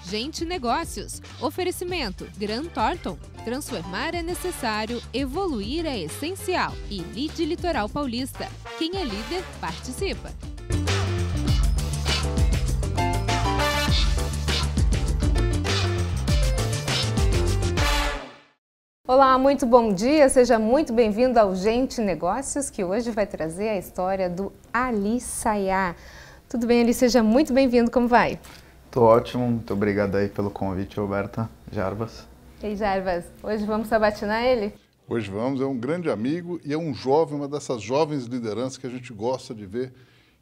Gente Negócios. Oferecimento Grant Thornton. Transformar é necessário, evoluir é essencial. E Lide Litoral Paulista. Quem é líder, participa. Olá, muito bom dia, seja muito bem-vindo ao Gente Negócios, que hoje vai trazer a história do Ali Sayá. Tudo bem, Ali? Seja muito bem-vindo, como vai? Tô ótimo, muito obrigado aí pelo convite, Roberta. Jarbas. Ei, Jarbas, hoje vamos sabatinar ele? Hoje vamos, é um grande amigo e é um jovem, uma dessas jovens lideranças que a gente gosta de ver,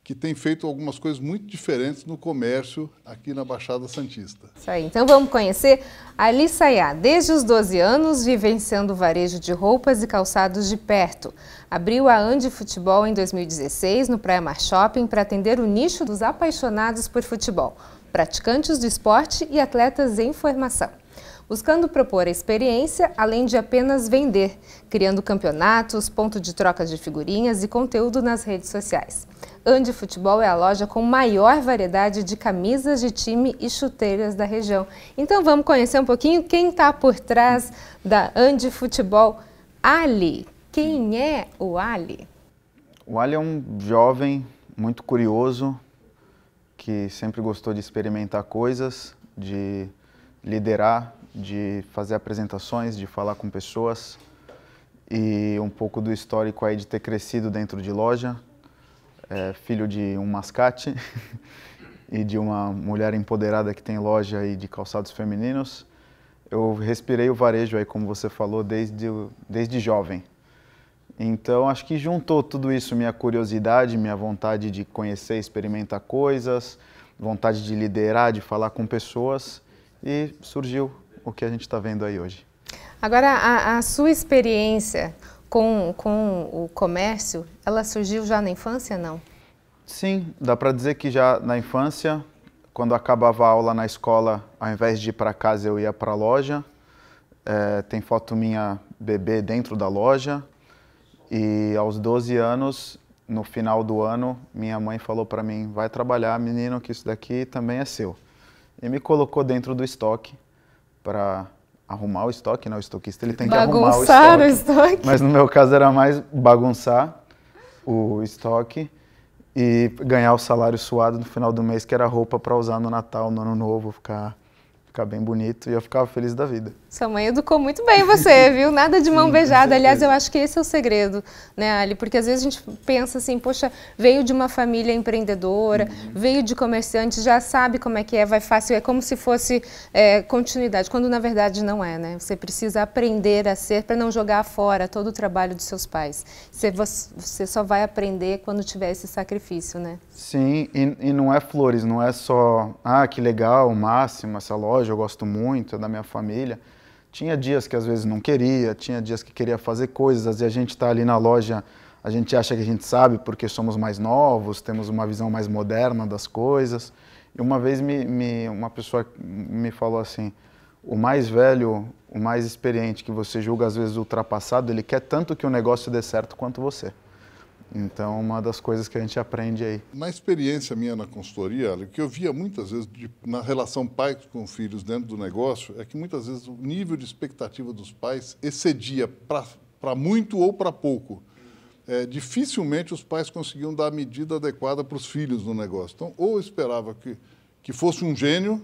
que tem feito algumas coisas muito diferentes no comércio aqui na Baixada Santista. Isso aí, então vamos conhecer Ali Sayá. Desde os 12 anos, vivenciando o varejo de roupas e calçados de perto. Abriu a Andi Futebol em 2016 no Praia Mar Shopping para atender o nicho dos apaixonados por futebol, praticantes do esporte e atletas em formação. Buscando propor a experiência, além de apenas vender, criando campeonatos, ponto de troca de figurinhas e conteúdo nas redes sociais. Andi Futebol é a loja com maior variedade de camisas de time e chuteiras da região. Então vamos conhecer um pouquinho quem está por trás da Andi Futebol. Ali, quem é o Ali? O Ali é um jovem muito curioso, que sempre gostou de experimentar coisas, de liderar, de fazer apresentações, de falar com pessoas e um pouco do histórico aí de ter crescido dentro de loja, filho de um mascate e de uma mulher empoderada que tem loja aí de calçados femininos. Eu respirei o varejo aí, como você falou, desde jovem. Então acho que juntou tudo isso, minha curiosidade, minha vontade de conhecer, experimentar coisas, vontade de liderar, de falar com pessoas, e surgiu o que a gente está vendo aí hoje. Agora, a sua experiência com o comércio, ela surgiu já na infância, não? Sim, dá para dizer que já na infância, quando acabava a aula na escola, ao invés de ir para casa, eu ia para a loja. Tem foto minha bebê dentro da loja. E aos 12 anos, no final do ano, minha mãe falou para mim, vai trabalhar, menino, que isso daqui também é seu. E me colocou dentro do estoque para arrumar o estoque, né? O estoquista ele tem que arrumar o estoque. Mas no meu caso era mais bagunçar o estoque e ganhar o salário suado no final do mês, que era roupa para usar no Natal, no Ano Novo, ficar bem bonito, e eu ficava feliz da vida. Sua mãe educou muito bem você, viu? Nada de mão beijada. Aliás, eu acho que esse é o segredo, né, Ali? Porque às vezes a gente pensa assim, poxa, veio de uma família empreendedora, veio de comerciante, já sabe como é que é, vai fácil, é como se fosse continuidade, quando na verdade não é, né? Você precisa aprender a ser para não jogar fora todo o trabalho dos seus pais. Você só vai aprender quando tiver esse sacrifício, né? Sim, e não é flores, não é só, que legal, máximo, essa loja, eu gosto muito, é da minha família. Tinha dias que às vezes não queria, tinha dias que queria fazer coisas, e a gente está ali na loja, a gente acha que a gente sabe porque somos mais novos, temos uma visão mais moderna das coisas. E uma vez uma pessoa me falou assim, o mais velho, o mais experiente que você julga às vezes ultrapassado, ele quer tanto que o negócio dê certo quanto você. Então, uma das coisas que a gente aprende aí. Na experiência minha na consultoria, o que eu via muitas vezes na relação pai com filhos dentro do negócio, é que muitas vezes o nível de expectativa dos pais excedia para muito ou para pouco. Dificilmente os pais conseguiam dar a medida adequada para os filhos no negócio. Então, ou esperava que fosse um gênio,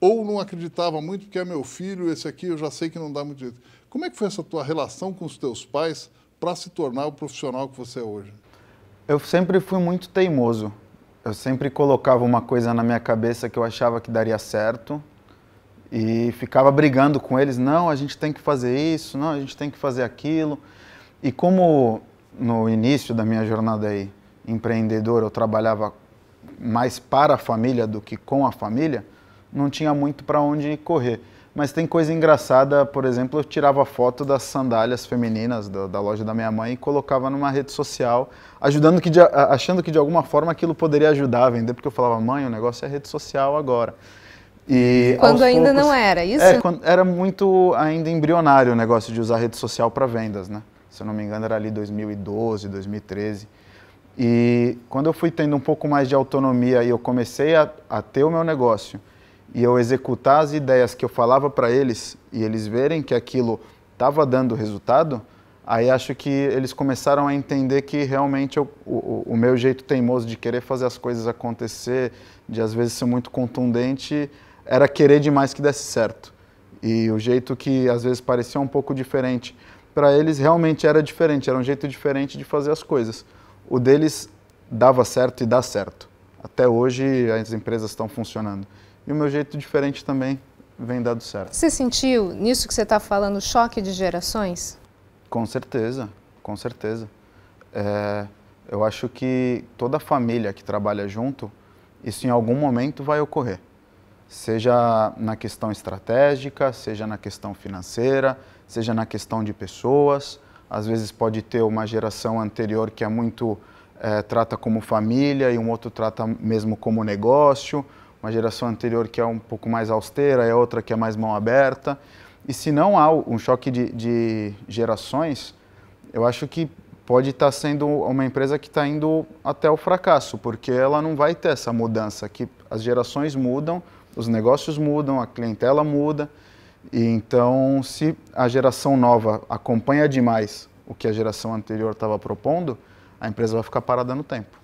ou não acreditava muito, porque é meu filho, esse aqui eu já sei que não dá muito jeito. Como é que foi essa tua relação com os teus pais para se tornar o profissional que você é hoje? Eu sempre fui muito teimoso. Eu sempre colocava uma coisa na minha cabeça que eu achava que daria certo e ficava brigando com eles. Não, a gente tem que fazer isso, não, a gente tem que fazer aquilo. E como no início da minha jornada aí, empreendedor, eu trabalhava mais para a família do que com a família, não tinha muito para onde correr. Mas tem coisa engraçada, por exemplo, eu tirava foto das sandálias femininas da loja da minha mãe e colocava numa rede social, achando que de alguma forma aquilo poderia ajudar a vender, porque eu falava, mãe, o negócio é rede social agora. E quando ainda não era, isso? Era muito ainda embrionário o negócio de usar rede social para vendas, né? Se eu não me engano era ali 2012, 2013. E quando eu fui tendo um pouco mais de autonomia e eu comecei a ter o meu negócio, e eu executar as ideias que eu falava para eles e eles verem que aquilo estava dando resultado, aí acho que eles começaram a entender que realmente o meu jeito teimoso de querer fazer as coisas acontecer, de às vezes ser muito contundente, era querer demais que desse certo. E o jeito que às vezes parecia um pouco diferente, para eles realmente era diferente, era um jeito diferente de fazer as coisas. O deles dava certo e dá certo. Até hoje as empresas estão funcionando. E o meu jeito diferente também vem dado certo. Você sentiu, nisso que você está falando, choque de gerações? Com certeza, com certeza. Eu acho que toda família que trabalha junto, isso em algum momento vai ocorrer. Seja na questão estratégica, seja na questão financeira, seja na questão de pessoas. Às vezes pode ter uma geração anterior que é muito trata como família e um outro trata mesmo como negócio. Uma geração anterior que é um pouco mais austera e outra que é mais mão aberta. E se não há um choque de gerações, eu acho que pode estar sendo uma empresa que está indo até o fracasso, porque ela não vai ter essa mudança, que as gerações mudam, os negócios mudam, a clientela muda. E então, se a geração nova acompanha demais o que a geração anterior estava propondo, a empresa vai ficar parada no tempo.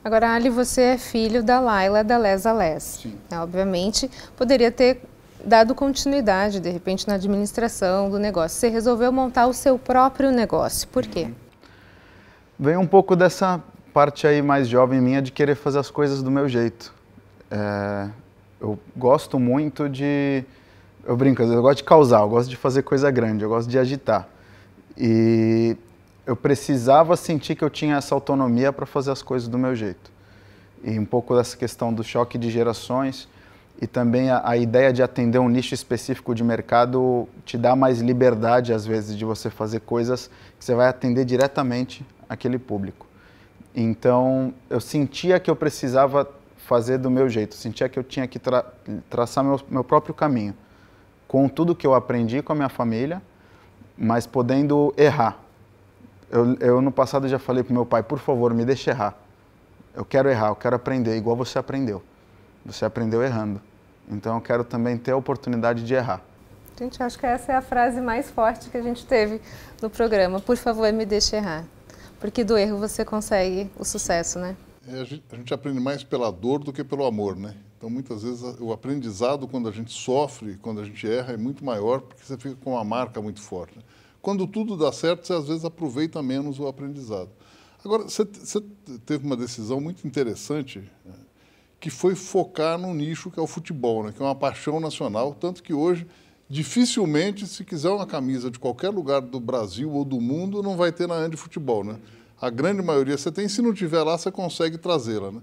Agora, Ali, você é filho da Laila, da Les a Les. Sim. Obviamente, poderia ter dado continuidade, de repente, na administração do negócio. Você resolveu montar o seu próprio negócio. Por quê? Vem um pouco dessa parte aí mais jovem minha de querer fazer as coisas do meu jeito. Eu gosto muito de... Eu brinco, eu gosto de causar, eu gosto de fazer coisa grande, eu gosto de agitar. E eu precisava sentir que eu tinha essa autonomia para fazer as coisas do meu jeito. E um pouco dessa questão do choque de gerações e também a ideia de atender um nicho específico de mercado te dá mais liberdade, às vezes, de você fazer coisas que você vai atender diretamente aquele público. Então, eu sentia que eu precisava fazer do meu jeito, sentia que eu tinha que traçar meu próprio caminho, com tudo que eu aprendi com a minha família, mas podendo errar. Eu no passado já falei para o meu pai, por favor, me deixe errar. Eu quero errar, eu quero aprender, igual você aprendeu. Você aprendeu errando. Então eu quero também ter a oportunidade de errar. Gente, acho que essa é a frase mais forte que a gente teve no programa. Por favor, me deixe errar. Porque do erro você consegue o sucesso, né? A gente aprende mais pela dor do que pelo amor, né? Então, muitas vezes, o aprendizado, quando a gente sofre, quando a gente erra, é muito maior, porque você fica com uma marca muito forte. Quando tudo dá certo, você às vezes aproveita menos o aprendizado. Agora, você teve uma decisão muito interessante, né, que foi focar no nicho que é o futebol, né, que é uma paixão nacional, tanto que hoje, dificilmente, se quiser uma camisa de qualquer lugar do Brasil ou do mundo, não vai ter na Andi Futebol, né? A grande maioria você tem, se não tiver lá, você consegue trazê-la, né?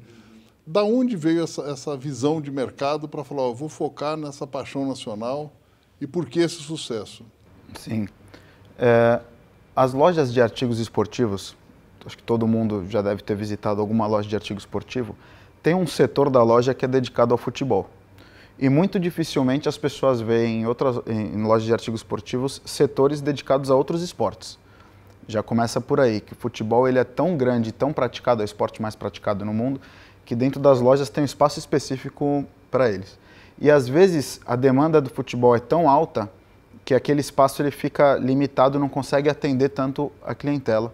Da onde veio essa visão de mercado para falar, vou focar nessa paixão nacional e por que esse sucesso? Sim. As lojas de artigos esportivos, acho que todo mundo já deve ter visitado alguma loja de artigo esportivo, tem um setor da loja que é dedicado ao futebol. E muito dificilmente as pessoas veem em lojas de artigos esportivos setores dedicados a outros esportes. Já começa por aí, que o futebol ele é tão grande, tão praticado, é o esporte mais praticado no mundo, que dentro das lojas tem um espaço específico para eles. E às vezes a demanda do futebol é tão alta que aquele espaço ele fica limitado, não consegue atender tanto a clientela.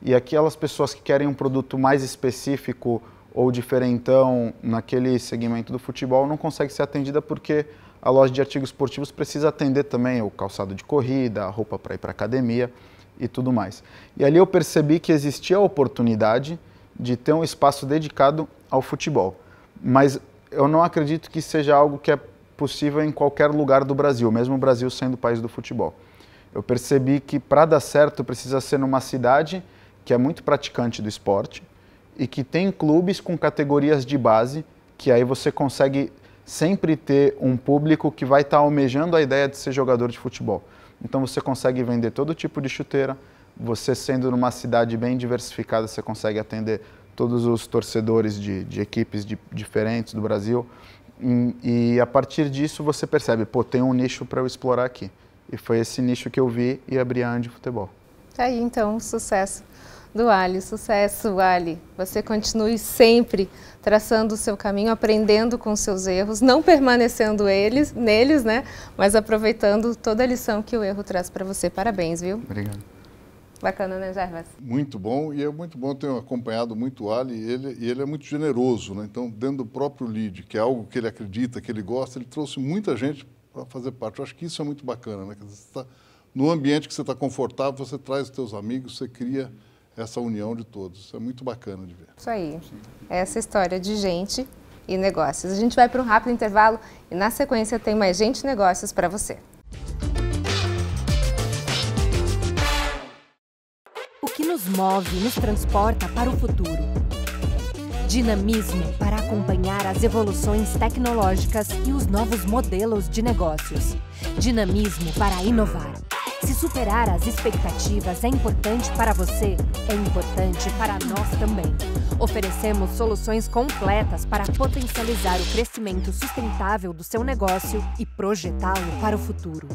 E aquelas pessoas que querem um produto mais específico ou diferentão naquele segmento do futebol não consegue ser atendida porque a loja de artigos esportivos precisa atender também o calçado de corrida, a roupa para ir para a academia e tudo mais. E ali eu percebi que existia a oportunidade de ter um espaço dedicado ao futebol. Mas eu não acredito que seja algo que é possível em qualquer lugar do Brasil, mesmo o Brasil sendo o país do futebol. Eu percebi que para dar certo precisa ser numa cidade que é muito praticante do esporte e que tem clubes com categorias de base, que aí você consegue sempre ter um público que vai estar almejando a ideia de ser jogador de futebol. Então você consegue vender todo tipo de chuteira, você sendo numa cidade bem diversificada, você consegue atender todos os torcedores de equipes diferentes do Brasil. E a partir disso você percebe, pô, tem um nicho para eu explorar aqui. E foi esse nicho que eu vi e abri a Andi Futebol. Tá aí então o sucesso do Ali. Sucesso, Ali. Você continue sempre traçando o seu caminho, aprendendo com seus erros, não permanecendo neles, né? Mas aproveitando toda a lição que o erro traz para você. Parabéns, viu? Obrigado. Bacana, né, Jarbas? Muito bom, e é muito bom ter acompanhado muito o Ali, e ele é muito generoso, né? Então, dentro do próprio LEAD, que é algo que ele acredita, que ele gosta, ele trouxe muita gente para fazer parte. Eu acho que isso é muito bacana, né? Quer dizer, você tá, no ambiente que você está confortável, você traz os seus amigos, você cria essa união de todos. Isso é muito bacana de ver. Isso aí. Essa história de gente e negócios. A gente vai para um rápido intervalo e na sequência tem mais Gente e Negócios para você. O que nos move, nos transporta para o futuro. Dinamismo para acompanhar as evoluções tecnológicas e os novos modelos de negócios. Dinamismo para inovar. Se superar as expectativas é importante para você, é importante para nós também. Oferecemos soluções completas para potencializar o crescimento sustentável do seu negócio e projetá-lo para o futuro.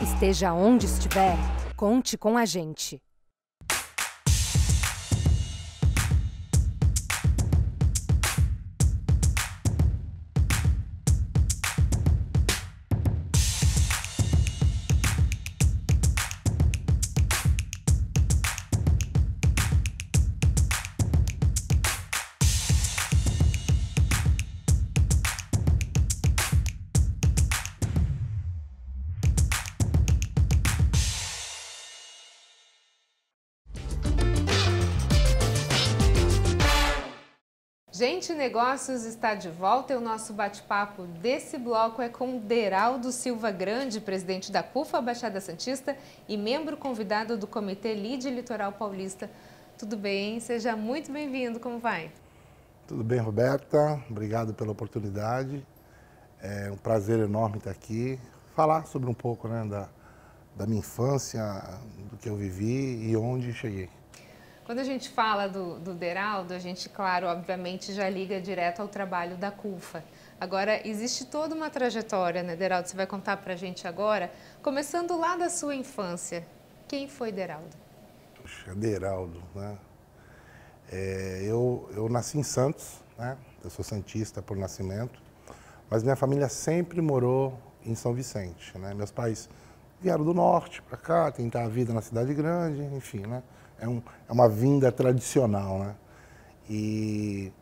Esteja onde estiver, conte com a gente. Gente Negócios está de volta e o nosso bate-papo desse bloco é com Deraldo Silva Grande, presidente da CUFA Baixada Santista e membro convidado do Comitê LEAD Litoral Paulista. Tudo bem? Seja muito bem-vindo. Como vai? Tudo bem, Roberta. Obrigado pela oportunidade. É um prazer enorme estar aqui. Falar sobre um pouco, né, da minha infância, do que eu vivi e onde cheguei. Quando a gente fala do Deraldo, a gente, claro, obviamente já liga direto ao trabalho da CUFA. Agora, existe toda uma trajetória, né, Deraldo? Você vai contar pra gente agora, começando lá da sua infância. Quem foi Deraldo? Puxa, Deraldo, né? Eu nasci em Santos, né? Eu sou santista por nascimento, mas minha família sempre morou em São Vicente, né? Meus pais vieram do norte para cá, tentar a vida na cidade grande, enfim, né? É uma vinda tradicional, né? E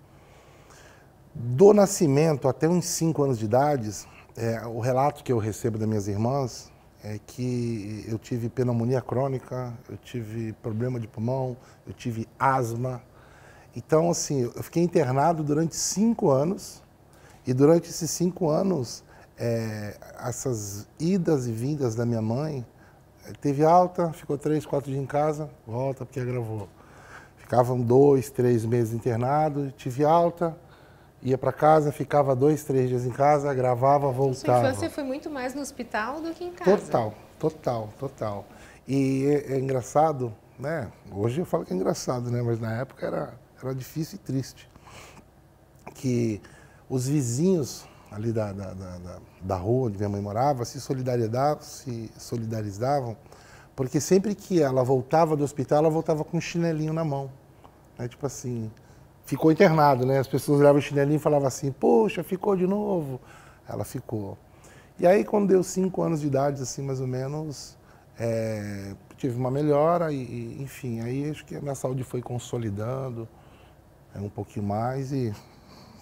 do nascimento até uns 5 anos de idade, o relato que eu recebo das minhas irmãs é que eu tive pneumonia crônica, eu tive problema de pulmão, eu tive asma. Então, assim, eu fiquei internado durante 5 anos e durante esses 5 anos, essas idas e vindas da minha mãe, teve alta, ficou 3, 4 dias em casa, volta porque agravou. Ficavam 2, 3 meses internado, tive alta, ia para casa, ficava 2, 3 dias em casa, agravava, voltava. Sua infância foi muito mais no hospital do que em casa. Total. E é engraçado, né? Hoje eu falo que é engraçado, né? Mas na época era difícil e triste. Que os vizinhos ali da rua onde minha mãe morava, se solidarizavam, porque sempre que ela voltava do hospital, ela voltava com um chinelinho na mão. Né? Tipo assim, ficou internado, né? As pessoas olhavam o chinelinho e falavam assim, poxa, ficou de novo. Ela ficou. E aí, quando deu 5 anos de idade, assim, mais ou menos, tive uma melhora e enfim, aí acho que a minha saúde foi consolidando um pouquinho mais e...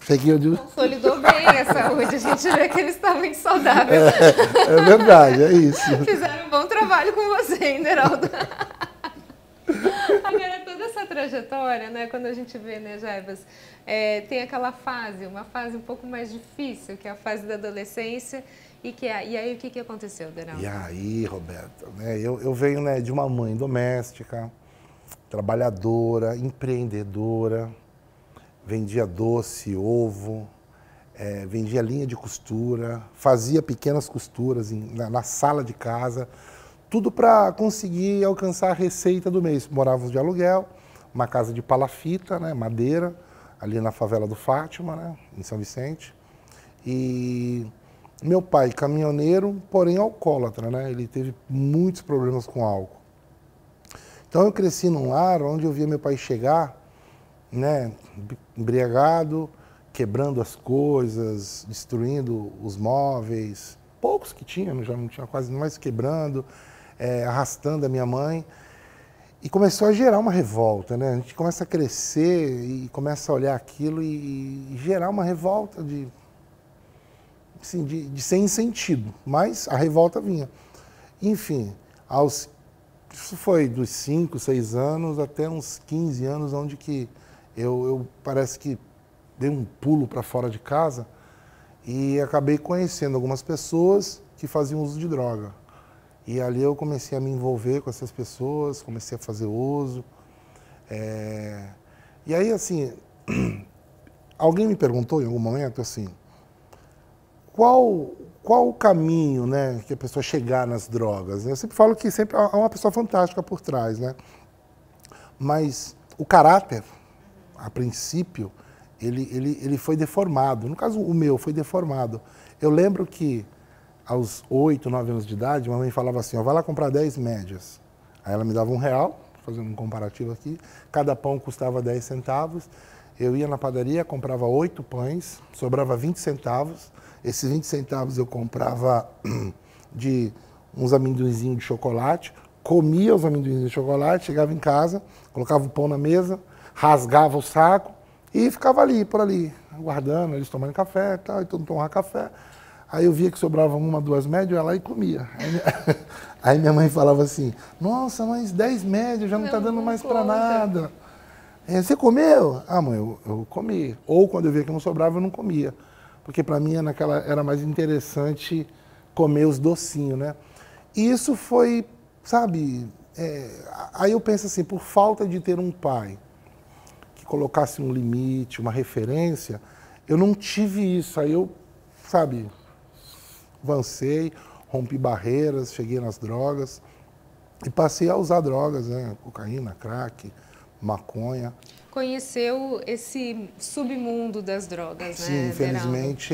Consolidou bem a saúde, a gente vê que ele está muito saudável. É verdade, é isso. Fizeram um bom trabalho com você, hein, Deraldo? Agora, toda essa trajetória, né, quando a gente vê, né, Jarbas, tem aquela fase, uma fase um pouco mais difícil, que é a fase da adolescência, e aí o que aconteceu, Deraldo? E aí, Roberta, né, eu venho, né, de uma mãe doméstica, trabalhadora, empreendedora, vendia doce, ovo, vendia linha de costura, fazia pequenas costuras na sala de casa, tudo para conseguir alcançar a receita do mês. Morávamos de aluguel, uma casa de palafita, né, madeira, ali na favela do Fátima, né, em São Vicente. E meu pai, caminhoneiro, porém alcoólatra, né, ele teve muitos problemas com álcool. Então eu cresci num lar onde eu via meu pai chegar, né, embriagado, quebrando as coisas, destruindo os móveis, poucos que tinha, já não tinha quase mais, quebrando, arrastando a minha mãe. E começou a gerar uma revolta, né? A gente começa a crescer e começa a olhar aquilo e gerar uma revolta assim, de sem sentido, mas a revolta vinha. Enfim, isso foi dos 5, 6 anos até uns 15 anos, onde que eu parece que dei um pulo para fora de casa e acabei conhecendo algumas pessoas que faziam uso de droga. E ali eu comecei a me envolver com essas pessoas, comecei a fazer uso. E aí, assim, alguém me perguntou em algum momento, assim, qual o caminho, né, que a pessoa chegar nas drogas? Eu sempre falo que sempre há uma pessoa fantástica por trás, né? Mas o caráter, a princípio, ele foi deformado. No caso, o meu foi deformado. Eu lembro que aos 8, 9 anos de idade, mamãe falava assim, ó, vai lá comprar 10 médias. Aí ela me dava R$1, fazendo um comparativo aqui, cada pão custava 10 centavos. Eu ia na padaria, comprava 8 pães, sobrava 20 centavos. Esses 20 centavos eu comprava de uns amendoinzinhos de chocolate, comia os amendoins de chocolate, chegava em casa, colocava o pão na mesa, rasgava o saco e ficava ali, por ali, aguardando eles tomarem café e tal, e todo mundo tomava café. Aí eu via que sobrava 1, 2 médias, eu ia lá e comia. Aí minha mãe falava assim, nossa, mas 10 médias já não está dando mais para nada. Você comeu? Ah, mãe, eu comi. Ou quando eu via que não sobrava, eu não comia. Porque para mim era mais interessante comer os docinhos, né? E isso foi, sabe, aí eu penso assim, por falta de ter um pai que colocasse um limite, uma referência, eu não tive isso. Aí eu, sabe, avancei, rompi barreiras, cheguei nas drogas e passei a usar drogas, né? Cocaína, crack, maconha. Conheceu esse submundo das drogas, Sim, né, infelizmente.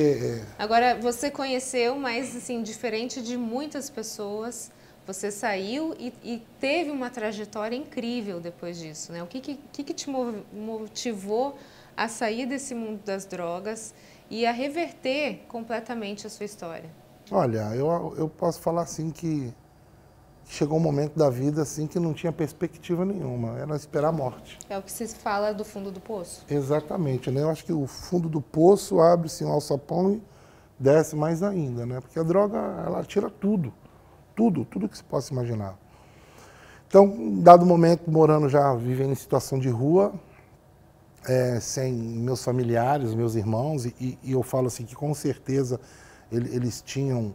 Agora, você conheceu, mas assim, diferente de muitas pessoas, você saiu e teve uma trajetória incrível depois disso, né? O que te motivou a sair desse mundo das drogas e a reverter completamente a sua história? Olha, eu posso falar assim que chegou um momento da vida assim que não tinha perspectiva nenhuma, era esperar a morte. É o que se fala do fundo do poço? Exatamente, né? Eu acho que o fundo do poço abre-se um alçapão e desce mais ainda, né? Porque a droga, ela tira tudo que se possa imaginar. Então, dado momento, morando já, vivendo em situação de rua, sem meus familiares, meus irmãos, e eu falo assim que com certeza eles tinham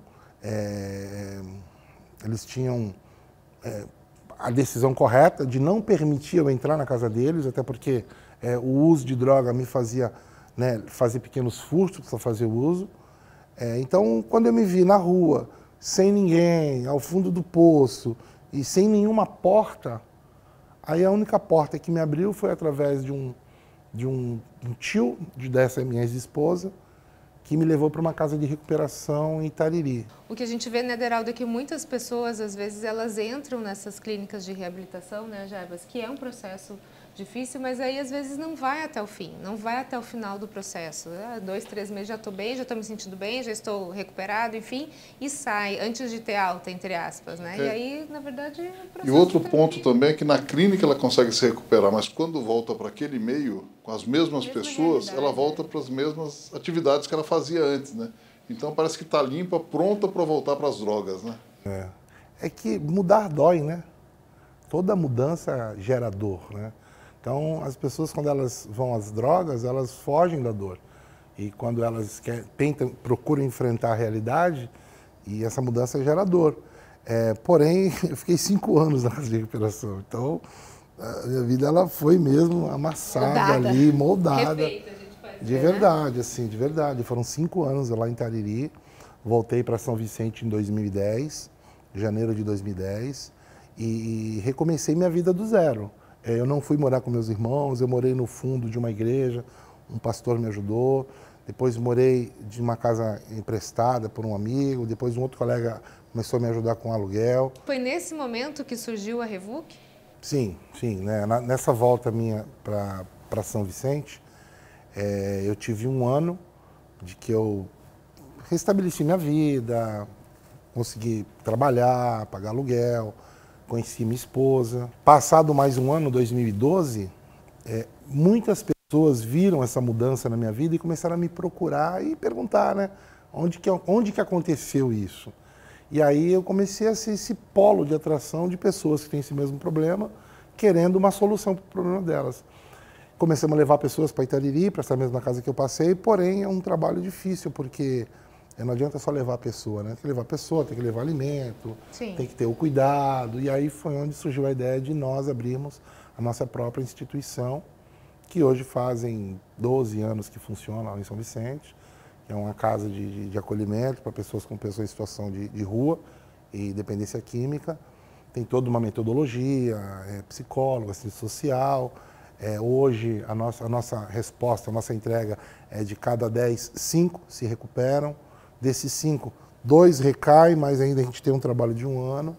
a decisão correta de não permitir eu entrar na casa deles, até porque o uso de droga me fazia, né, fazer pequenos furtos para fazer o uso. Então, quando eu me vi na rua, sem ninguém, ao fundo do poço e sem nenhuma porta, aí a única porta que me abriu foi através de um tio dessa minha ex-esposa, que me levou para uma casa de recuperação em Itariri. O que a gente vê, né, Deraldo, é que muitas pessoas, às vezes, elas entram nessas clínicas de reabilitação, né, Jarbas, que é um processo difícil, mas aí, às vezes, não vai até o fim, não vai até o final do processo. 2, 3 meses já estou bem, já estou me sentindo bem, já estou recuperado, enfim, e sai antes de ter alta, entre aspas, né? E aí, na verdade, o processo... E outro ponto também é que na clínica ela consegue se recuperar, mas quando volta para aquele meio, com as mesmas pessoas, ela volta para as mesmas atividades que ela fazia antes, né? Então parece que está limpa, pronta para voltar para as drogas, né? É que mudar dói, né? Toda mudança gera dor, né? Então, as pessoas, quando elas vão às drogas, elas fogem da dor. E quando elas procuram enfrentar a realidade, e essa mudança gera dor. Porém, eu fiquei 5 anos na casa de recuperação. Então, a minha vida ela foi mesmo amassada ali, moldada. Refeita, a gente pode de dizer, verdade, né? assim, de verdade. Foram 5 anos lá em Itariri. Voltei para São Vicente em 2010, janeiro de 2010, e recomecei minha vida do zero. Eu não fui morar com meus irmãos, eu morei no fundo de uma igreja, um pastor me ajudou, depois morei de uma casa emprestada por um amigo, depois um outro colega começou a me ajudar com aluguel. Foi nesse momento que surgiu a Revuc? Sim, sim. Né? Nessa volta minha para São Vicente, eu tive um ano de que eu restabeleci minha vida, consegui trabalhar, pagar aluguel, conheci minha esposa. Passado mais um ano, 2012, muitas pessoas viram essa mudança na minha vida e começaram a me procurar e perguntar, né, onde que aconteceu isso? E aí eu comecei a ser esse polo de atração de pessoas que têm esse mesmo problema, querendo uma solução para o problema delas. Começamos a levar pessoas para Itariri, para essa mesma casa que eu passei, porém é um trabalho difícil, porque não adianta só levar a pessoa, né? Tem que levar a pessoa, tem que levar alimento, Sim. tem que ter o cuidado. E aí foi onde surgiu a ideia de nós abrirmos a nossa própria instituição, que hoje fazem 12 anos que funciona lá em São Vicente. É uma casa de acolhimento para pessoas em situação de rua e dependência química. Tem toda uma metodologia, psicólogo, assistente social. Hoje a nossa resposta, a nossa entrega é de cada 10, 5 se recuperam. Desses 5, 2 recaem, mas ainda a gente tem um trabalho de 1 ano.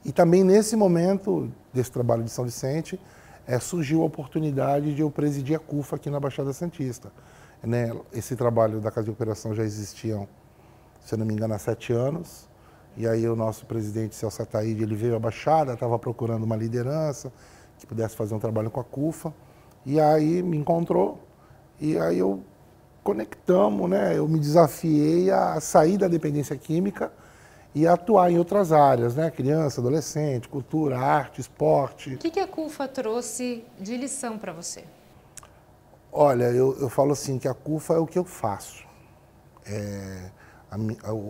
E também nesse momento desse trabalho de São Vicente, surgiu a oportunidade de eu presidir a CUFA aqui na Baixada Santista. Né? Esse trabalho da Casa de Operação já existia, se eu não me engano, há 7 anos. E aí o nosso presidente, Celso Ataíde, ele veio à Baixada, estava procurando uma liderança que pudesse fazer um trabalho com a CUFA. E aí me encontrou, e aí conectamos, né? Eu me desafiei a sair da dependência química e atuar em outras áreas, né? Criança, adolescente, cultura, arte, esporte. O que a CUFA trouxe de lição para você? Olha, eu falo assim, que a CUFA é o que eu faço.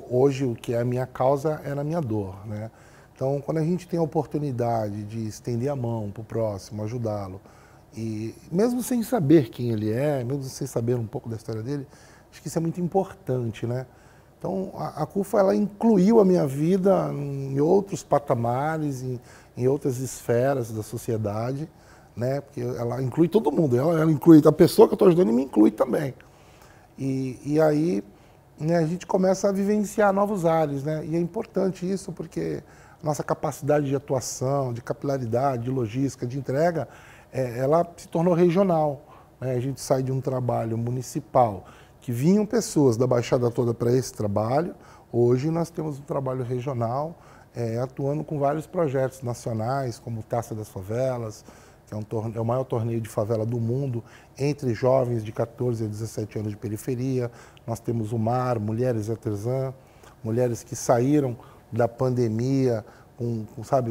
Hoje, o que é a minha causa é na minha dor, né? Então, quando a gente tem a oportunidade de estender a mão para o próximo, ajudá-lo, e mesmo sem saber quem ele é, mesmo sem saber um pouco da história dele, acho que isso é muito importante, né? Então, a CUFA, ela incluiu a minha vida em outros patamares, em outras esferas da sociedade, né? Porque ela inclui todo mundo, ela inclui a pessoa que eu estou ajudando e me inclui também. E aí, né, a gente começa a vivenciar novos ares, né? E é importante isso porque a nossa capacidade de atuação, de capilaridade, de logística, de entrega, ela se tornou regional, né? A gente sai de um trabalho municipal, que vinham pessoas da Baixada toda para esse trabalho. Hoje nós temos um trabalho regional, atuando com vários projetos nacionais, como Taça das Favelas, que é o maior torneio de favela do mundo, entre jovens de 14 a 17 anos de periferia. Nós temos o MAR, Mulheres Artesã, mulheres que saíram da pandemia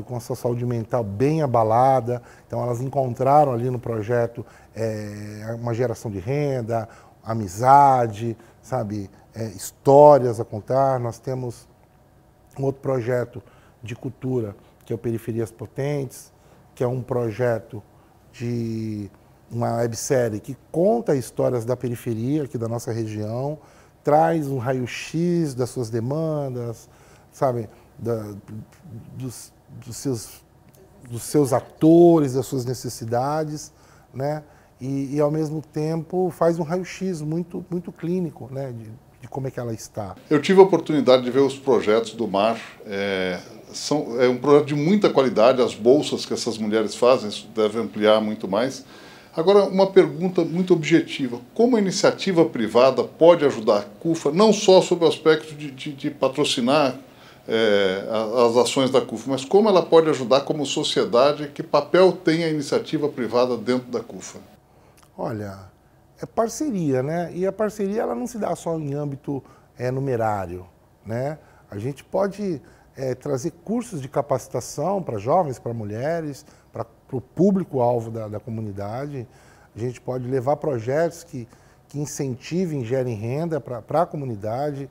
com a sua saúde mental bem abalada. Então elas encontraram ali no projeto uma geração de renda, amizade, sabe, histórias a contar. Nós temos um outro projeto de cultura, que é o Periferias Potentes, que é um projeto de uma websérie que conta histórias da periferia aqui da nossa região, traz um raio-x das suas demandas, sabe, dos seus atores, das suas necessidades, né? E ao mesmo tempo faz um raio-x muito, muito clínico, né, de como é que ela está. Eu tive a oportunidade de ver os projetos do MAR. É um projeto de muita qualidade, as bolsas que essas mulheres fazem, isso deve ampliar muito mais. Agora, uma pergunta muito objetiva. Como a iniciativa privada pode ajudar a CUFA, não só sob o aspecto de patrocinar as ações da CUFA, mas como ela pode ajudar como sociedade, que papel tem a iniciativa privada dentro da CUFA? Olha, é parceria, né? E a parceria ela não se dá só em âmbito numerário, né? A gente pode trazer cursos de capacitação para jovens, para mulheres, para o público-alvo da comunidade. A gente pode levar projetos que incentivem, gerem renda para a comunidade.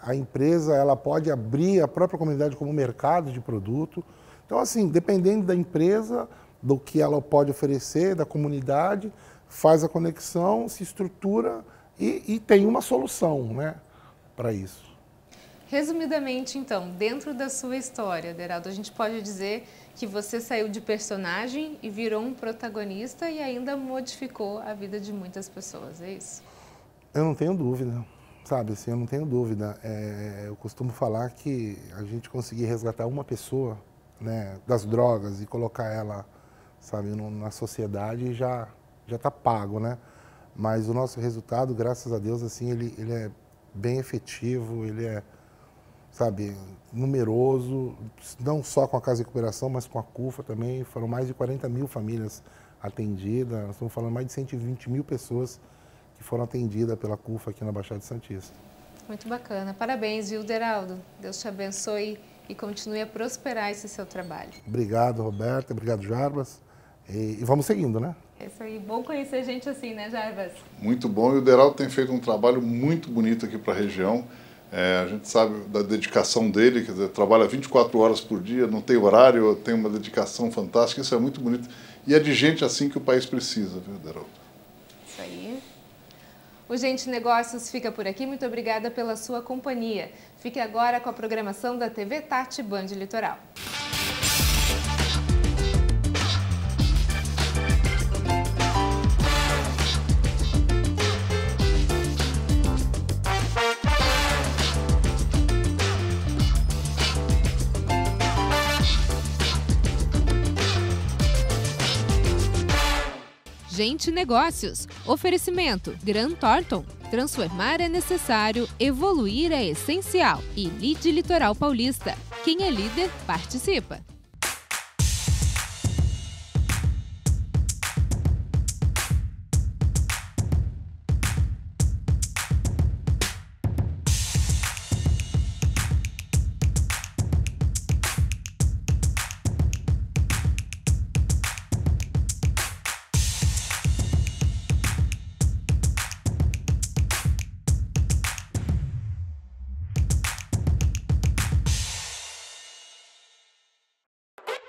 A empresa ela pode abrir a própria comunidade como mercado de produto. Então, assim, dependendo da empresa, do que ela pode oferecer, da comunidade, faz a conexão, se estrutura e tem uma solução, né, para isso. Resumidamente, então, dentro da sua história, Deraldo, a gente pode dizer que você saiu de personagem e virou um protagonista e ainda modificou a vida de muitas pessoas, é isso? Eu não tenho dúvida, sabe, assim, eu não tenho dúvida. Eu costumo falar que a gente conseguir resgatar uma pessoa né, das drogas e colocar ela, sabe, na sociedade já está pago, né? Mas o nosso resultado, graças a Deus, assim, ele é bem efetivo, ele é, sabe, numeroso, não só com a Casa de Recuperação, mas com a CUFA também. Foram mais de 40 mil famílias atendidas, nós estamos falando mais de 120 mil pessoas que foram atendidas pela CUFA aqui na Baixada Santista. Muito bacana. Parabéns, viu, Deraldo? Deus te abençoe e continue a prosperar esse seu trabalho. Obrigado, Roberta. Obrigado, Jarbas. E vamos seguindo, né? É isso aí. Bom conhecer gente assim, né, Jarbas? Muito bom. E o Deraldo tem feito um trabalho muito bonito aqui para a região. A gente sabe da dedicação dele, quer dizer, trabalha 24 horas por dia, não tem horário, tem uma dedicação fantástica. Isso é muito bonito. E é de gente assim que o país precisa, viu, Deraldo? Isso aí. O Gente Negócios fica por aqui. Muito obrigada pela sua companhia. Fique agora com a programação da TV Tati Band Litoral. Gente Negócios. Oferecimento Grant Thornton. Transformar é necessário, evoluir é essencial. E Lide Litoral Paulista. Quem é líder, participa.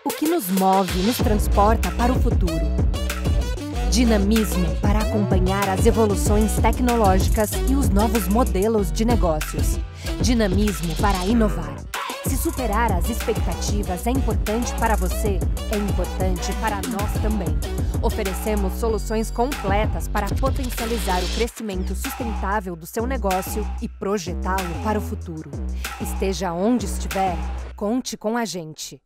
O que nos move, nos transporta para o futuro. Dinamismo para acompanhar as evoluções tecnológicas e os novos modelos de negócios. Dinamismo para inovar. Se superar as expectativas é importante para você, é importante para nós também. Oferecemos soluções completas para potencializar o crescimento sustentável do seu negócio e projetá-lo para o futuro. Esteja onde estiver, conte com a gente.